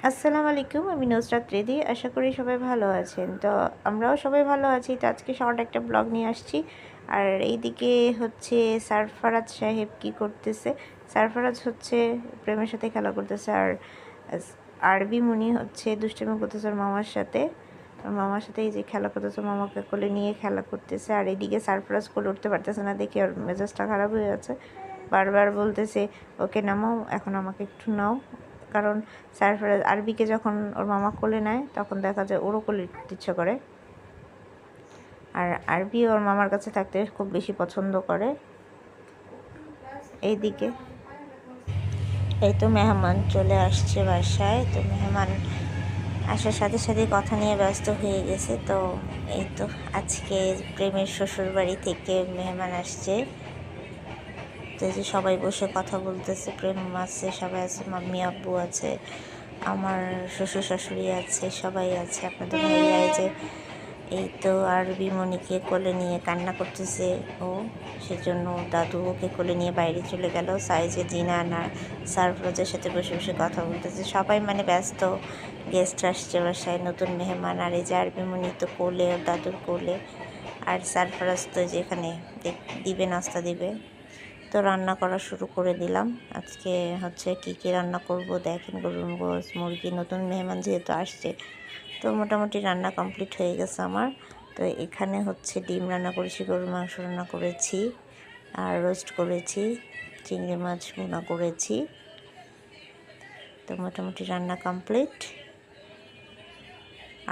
আসসালামু আলাইকুম, আমি নুসরাত রেদি। আশা করি সবাই ভালো আছেন। তো আমরাও সবাই ভালো আছি। তো আজকে শর্ট একটা ব্লগ নিয়ে আসছি। আর এইদিকে হচ্ছে সারফারাজ সাহেব কি করতেছে। সারফারাজ হচ্ছে প্রেমের সাথে খেলা করতেছে, আর আরবি মুনি হচ্ছে দুষ্টামি করতেছে ওর মামার সাথে। ওর মামার সাথে এই যে খেলা করতেছে, মামাকে কোলে নিয়ে খেলা করতেছে। আর এইদিকে সারফারাজ কোলে উঠতে পারতেছে না দেখে ওর মেজাজটা খারাপ হয়ে আছে। বারবার বলতেছে, ওকে নামাও, এখন আমাকে একটু নাও। কারণ সারফারাজ আরবিকে যখন ওর মামা কোলে নেয় তখন দেখা যায় ওরও কোলে উঠতে ইচ্ছে করে। আর আরবি ওর মামার কাছে থাকতে খুব বেশি পছন্দ করে। এইদিকে এই তো মেহমান চলে আসছে বাসায়। তো মেহমান আসার সাথে সাথে কথা নিয়ে ব্যস্ত হয়ে গেছে। তো এই তো আজকে প্রেমের শ্বশুর বাড়ি থেকে মেহমান আসছে। তো এই যে সবাই বসে কথা বলতেছে, প্রেম আছে, সবাই আছে, মাম্মি আব্বু আছে, আমার শ্বশুর শাশুড়ি আছে, সবাই আছে। আপনাদের ভাইয়া এই যে এই তো আরবি মনিকে কোলে নিয়ে কান্না করতেছে ও, সেজন্য দাদু ওকে কোলে নিয়ে বাইরে চলে গেল। সাইজে জিনান আর সারফরাজের সাথে বসে বসে কথা বলতেছে। সবাই মানে ব্যস্ত, গেস্ট আসছে বাসায়, নতুন মেহমান। আর এই যে আরবি মনি তো কোলে, ওর দাদুর কোলে। আর সারফরাজ তো যেখানে দিবে, নাস্তা দিবে। তো রান্না করা শুরু করে দিলাম। আজকে হচ্ছে কী রান্না করব দেখেন, গরুর গোশ, মুরগি, নতুন মেহমান যেহেতু আসছে। তো মোটামুটি রান্না কমপ্লিট হয়ে গেছে আমার। তো এখানে হচ্ছে ডিম রান্না করেছি, গরুর মাংস রান্না করেছি, আর রোস্ট করেছি, চিংড়ি মাছ ভুনা করেছি। তো মোটামুটি রান্না কমপ্লিট।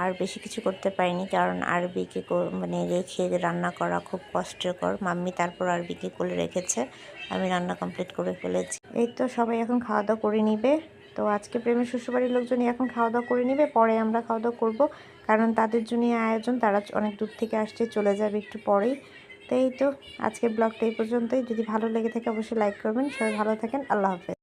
আর বেশি কিছু করতে পারিনি, কারণ আরবিকে মানে রেখে রান্না করা খুব কষ্টকর। মাম্মি তারপর আরবিকে কোলে রেখেছে, আমি রান্না কমপ্লিট করে ফেলেছি। এই তো সবাই এখন খাওয়া দাওয়া করে নিবে। তো আজকে প্রেমের শ্বশুরবাড়ির লোকজনই এখন খাওয়া দাওয়া করে নিবে, পরে আমরা খাওয়া দাওয়া করবো। কারণ তাদের জন্যই আয়োজন, তারা অনেক দূর থেকে আসছে, চলে যাবে একটু পরেই। তো এই তো আজকের ব্লগটা এই পর্যন্তই। যদি ভালো লেগে থাকে অবশ্যই লাইক করবেন। সবাই ভালো থাকেন, আল্লাহ হাফেজ।